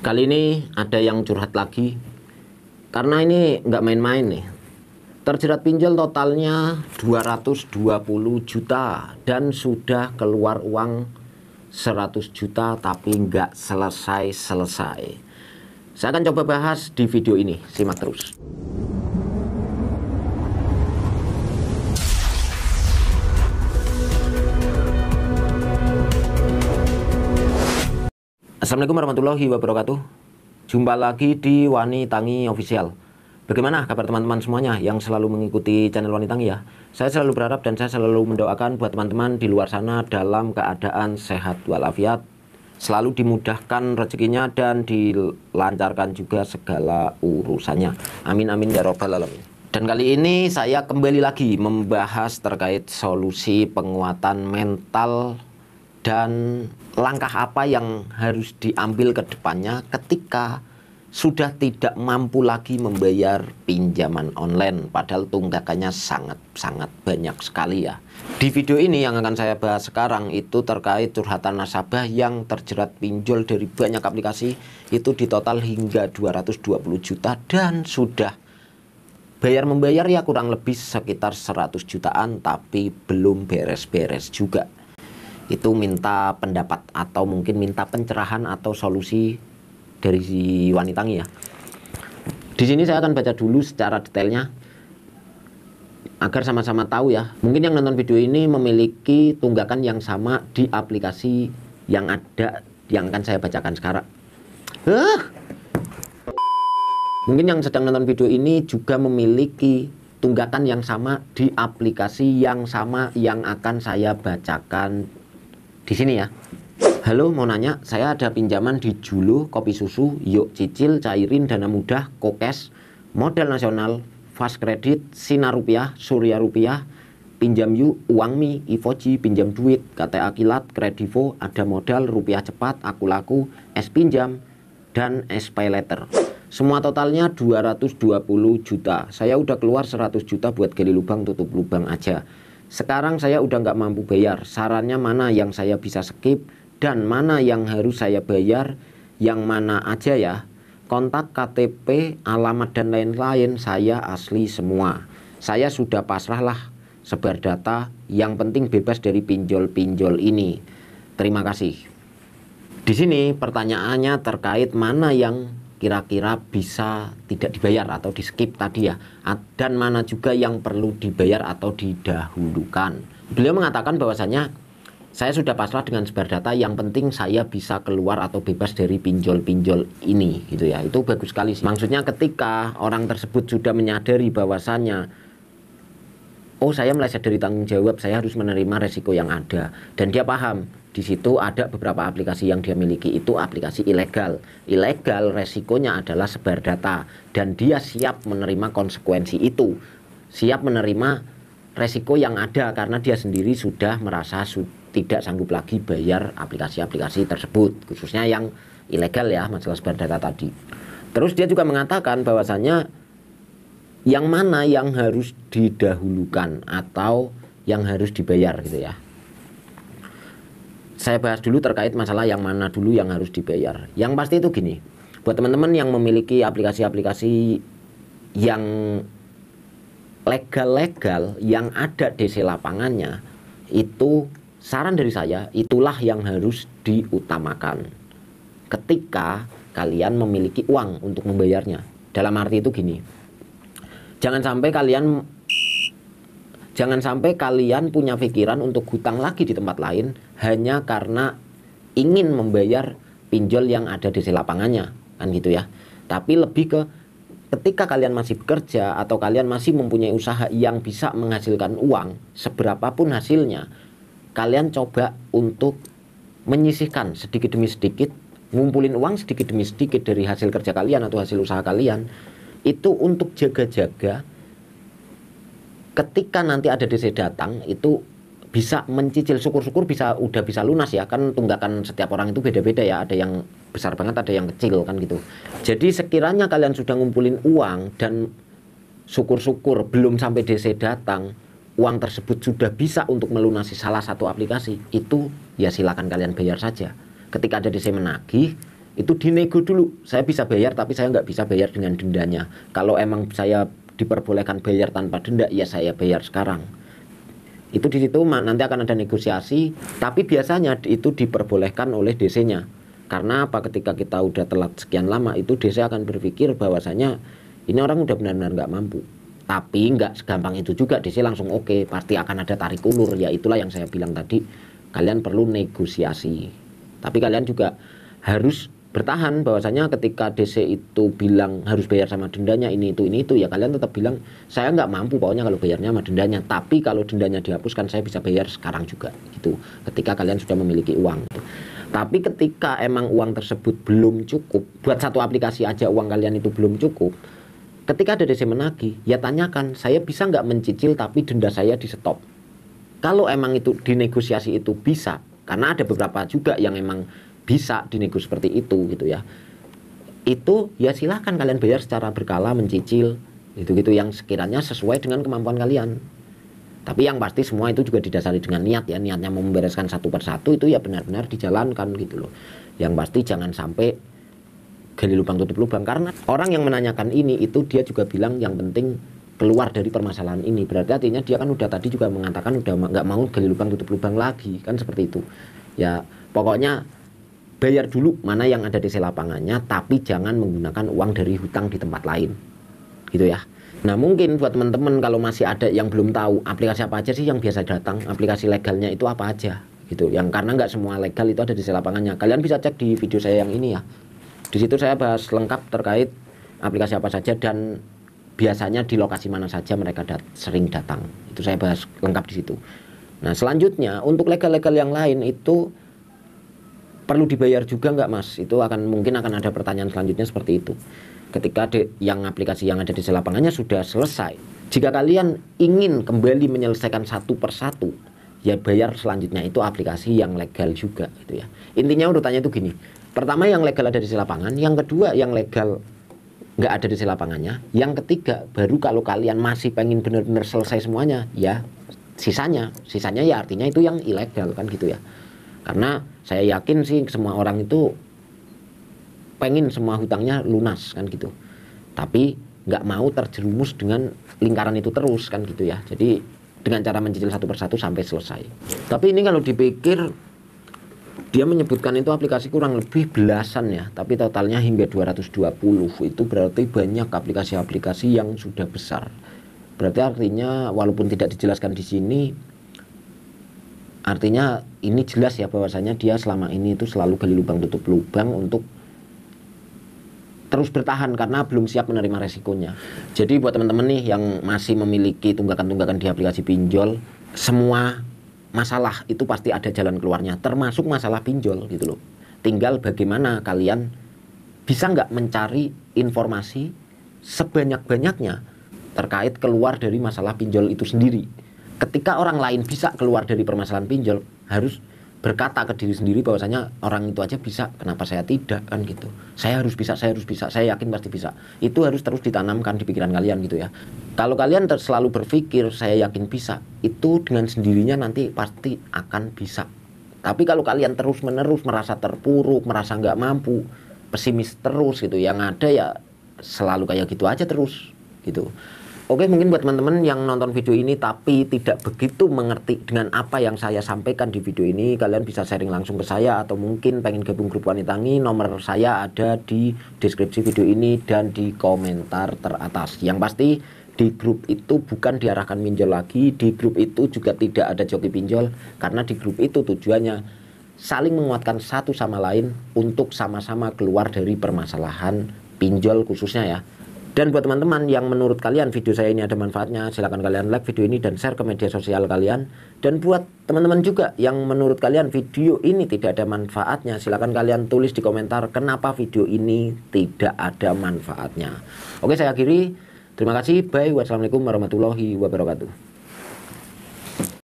Kali ini ada yang curhat lagi, karena ini nggak main-main nih. Terjerat pinjol totalnya 220 juta dan sudah keluar uang 100 juta tapi nggak selesai-selesai. Saya akan coba bahas di video ini, simak terus. Assalamualaikum warahmatullahi wabarakatuh. Jumpa lagi di Wani Tangi Official. Bagaimana kabar teman-teman semuanya yang selalu mengikuti channel Wani Tangi ya? Saya selalu berharap dan saya selalu mendoakan buat teman-teman di luar sana dalam keadaan sehat walafiat, selalu dimudahkan rezekinya dan dilancarkan juga segala urusannya. Amin amin ya robbal alamin. Dan kali ini saya kembali lagi membahas terkait solusi penguatan mental dan langkah apa yang harus diambil ke depannya ketika sudah tidak mampu lagi membayar pinjaman online, padahal tunggakannya sangat banyak sekali ya. Di video ini yang akan saya bahas sekarang itu terkait curhatan nasabah yang terjerat pinjol dari banyak aplikasi, itu di total hingga 220 juta dan sudah bayar-membayar ya kurang lebih sekitar 100 jutaan tapi belum beres-beres juga. Itu minta pendapat atau mungkin minta pencerahan atau solusi dari si Wani Tangi ya. Di sini saya akan baca dulu secara detailnya agar sama-sama tahu ya. Mungkin yang nonton video ini memiliki tunggakan yang sama di aplikasi yang ada yang akan saya bacakan sekarang. Mungkin yang sedang nonton video ini juga memiliki tunggakan yang sama di aplikasi yang sama yang akan saya bacakan di sini ya. Halo, mau nanya, saya ada pinjaman di Julo, Kopi Susu, Yuk Cicil, Cairin, Dana Mudah, Kokes, Modal Nasional, Fast Credit, Sinar Rupiah, Surya Rupiah, Pinjam Yuk, Uangmi, Ivoji, Pinjam Duit, KTA Kilat, Kredivo, Ada Modal, Rupiah Cepat, Aku Laku, Es Pinjam, dan Es Pay Letter. Semua totalnya 220 juta. Saya udah keluar 100 juta buat gali lubang, tutup lubang aja. Sekarang saya udah nggak mampu bayar. Sarannya mana yang saya bisa skip dan mana yang harus saya bayar, yang mana aja ya? Kontak, KTP, alamat dan lain-lain saya asli semua. Saya sudah pasrah lah, sebar data, yang penting bebas dari pinjol-pinjol ini. Terima kasih. Di sini pertanyaannya terkait mana yang kira-kira bisa tidak dibayar atau di skip tadi ya, dan mana juga yang perlu dibayar atau didahulukan. Beliau mengatakan bahwasanya saya sudah pasrah dengan sebar data, yang penting saya bisa keluar atau bebas dari pinjol-pinjol ini gitu ya. Itu bagus sekali sih. Maksudnya ketika orang tersebut sudah menyadari bahwasanya oh, saya meleset dari tanggung jawab, saya harus menerima resiko yang ada, dan dia paham di situ ada beberapa aplikasi yang dia miliki itu aplikasi ilegal. Ilegal resikonya adalah sebar data, dan dia siap menerima konsekuensi itu, siap menerima resiko yang ada karena dia sendiri sudah merasa tidak sanggup lagi bayar aplikasi-aplikasi tersebut, khususnya yang ilegal ya, masalah sebar data tadi. Terus dia juga mengatakan bahwasanya yang mana yang harus didahulukan atau yang harus dibayar gitu ya. Saya bahas dulu terkait masalah yang mana dulu yang harus dibayar. Yang pasti itu gini, buat teman-teman yang memiliki aplikasi-aplikasi yang legal-legal, yang ada DC lapangannya, itu saran dari saya, itulah yang harus diutamakan ketika kalian memiliki uang untuk membayarnya. Dalam arti itu gini, jangan sampai kalian punya pikiran untuk hutang lagi di tempat lain hanya karena ingin membayar pinjol yang ada di lapangannya, kan gitu ya. Tapi lebih ke ketika kalian masih bekerja atau kalian masih mempunyai usaha yang bisa menghasilkan uang, seberapapun hasilnya, kalian coba untuk menyisihkan sedikit demi sedikit, ngumpulin uang sedikit demi sedikit dari hasil kerja kalian atau hasil usaha kalian, itu untuk jaga-jaga ketika nanti ada DC datang itu bisa mencicil, syukur-syukur udah bisa lunas ya, kan tunggakan setiap orang itu beda-beda ya, ada yang besar banget ada yang kecil kan gitu. Jadi sekiranya kalian sudah ngumpulin uang dan syukur-syukur belum sampai DC datang, uang tersebut sudah bisa untuk melunasi salah satu aplikasi, itu ya silakan kalian bayar saja. Ketika ada DC menagih, itu dinego dulu. Saya bisa bayar tapi saya nggak bisa bayar dengan dendanya. Kalau emang saya diperbolehkan bayar tanpa denda, ya saya bayar sekarang. Itu di situ nanti akan ada negosiasi, tapi biasanya itu diperbolehkan oleh DC-nya. Karena apa? Ketika kita udah telat sekian lama, itu DC akan berpikir bahwasanya ini orang udah benar-benar nggak mampu. Tapi nggak segampang itu juga DC langsung oke, pasti akan ada tarik ulur. Ya itulah yang saya bilang tadi, kalian perlu negosiasi. Tapi kalian juga harus bertahan bahwasanya ketika DC itu bilang harus bayar sama dendanya ini itu, ya kalian tetap bilang saya nggak mampu pokoknya kalau bayarnya sama dendanya, tapi kalau dendanya dihapuskan saya bisa bayar sekarang juga gitu, ketika kalian sudah memiliki uang. Tapi ketika emang uang tersebut belum cukup, buat satu aplikasi aja uang kalian itu belum cukup, ketika ada DC menagih, ya tanyakan, saya bisa nggak mencicil tapi denda saya di stop. Kalau emang itu dinegosiasi itu bisa, karena ada beberapa juga yang emang bisa dinego seperti itu gitu ya, itu ya silahkan kalian bayar secara berkala, mencicil gitu-gitu yang sekiranya sesuai dengan kemampuan kalian. Tapi yang pasti semua itu juga didasari dengan niat ya, niatnya mau membereskan satu persatu itu ya benar-benar dijalankan gitu loh. Yang pasti jangan sampai gali lubang tutup lubang, karena orang yang menanyakan ini itu dia juga bilang yang penting keluar dari permasalahan ini, berarti artinya dia kan udah tadi juga mengatakan udah nggak mau gali lubang tutup lubang lagi kan, seperti itu ya. Pokoknya bayar dulu mana yang ada di lapangannya, tapi jangan menggunakan uang dari hutang di tempat lain gitu ya. Nah mungkin buat teman-teman kalau masih ada yang belum tahu aplikasi apa aja sih yang biasa datang, aplikasi legalnya itu apa aja gitu, yang karena nggak semua legal itu ada di lapangannya. Kalian bisa cek di video saya yang ini ya, di situ saya bahas lengkap terkait aplikasi apa saja dan biasanya di lokasi mana saja mereka sering datang, itu saya bahas lengkap di situ. Nah selanjutnya untuk legal-legal yang lain itu perlu dibayar juga nggak mas? Itu mungkin akan ada pertanyaan selanjutnya seperti itu. Ketika yang aplikasi yang ada di lapangannya sudah selesai, jika kalian ingin kembali menyelesaikan satu persatu, ya bayar selanjutnya itu aplikasi yang legal juga gitu ya. Intinya urutannya itu gini, pertama yang legal ada di lapangan, yang kedua yang legal nggak ada di lapangannya, yang ketiga baru kalau kalian masih pengen benar-benar selesai semuanya, ya sisanya ya artinya itu yang ilegal kan gitu ya. Karena saya yakin sih semua orang itu pengen semua hutangnya lunas kan gitu, tapi nggak mau terjerumus dengan lingkaran itu terus kan gitu ya. Jadi dengan cara mencicil satu persatu sampai selesai. Tapi ini kalau dipikir, dia menyebutkan itu aplikasi kurang lebih belasan ya, tapi totalnya hingga 220. Itu berarti banyak aplikasi-aplikasi yang sudah besar. Berarti artinya walaupun tidak dijelaskan di sini, artinya ini jelas ya bahwasanya dia selama ini itu selalu gali lubang tutup lubang untuk terus bertahan karena belum siap menerima resikonya. Jadi buat teman-teman nih yang masih memiliki tunggakan-tunggakan di aplikasi pinjol, semua masalah itu pasti ada jalan keluarnya, termasuk masalah pinjol gitu loh. Tinggal bagaimana kalian bisa nggak mencari informasi sebanyak-banyaknya terkait keluar dari masalah pinjol itu sendiri. Ketika orang lain bisa keluar dari permasalahan pinjol, harus berkata ke diri sendiri bahwasanya orang itu aja bisa, kenapa saya tidak kan gitu. Saya harus bisa, saya yakin pasti bisa. Itu harus terus ditanamkan di pikiran kalian gitu ya. Kalau kalian selalu berpikir saya yakin bisa, itu dengan sendirinya nanti pasti akan bisa. Tapi kalau kalian terus-menerus merasa terpuruk, merasa nggak mampu, pesimis terus gitu, yang ada ya selalu kayak gitu aja terus gitu. Oke, mungkin buat teman-teman yang nonton video ini tapi tidak begitu mengerti dengan apa yang saya sampaikan di video ini, kalian bisa sharing langsung ke saya, atau mungkin pengen gabung grup Wanita Tangi, nomor saya ada di deskripsi video ini dan di komentar teratas. Yang pasti di grup itu bukan diarahkan pinjol lagi, di grup itu juga tidak ada joki pinjol, karena di grup itu tujuannya saling menguatkan satu sama lain untuk sama-sama keluar dari permasalahan pinjol khususnya ya. Dan buat teman-teman yang menurut kalian video saya ini ada manfaatnya, silahkan kalian like video ini dan share ke media sosial kalian. Dan buat teman-teman juga yang menurut kalian video ini tidak ada manfaatnya, silahkan kalian tulis di komentar kenapa video ini tidak ada manfaatnya. Oke, saya akhiri. Terima kasih. Bye. Wassalamualaikum warahmatullahi wabarakatuh.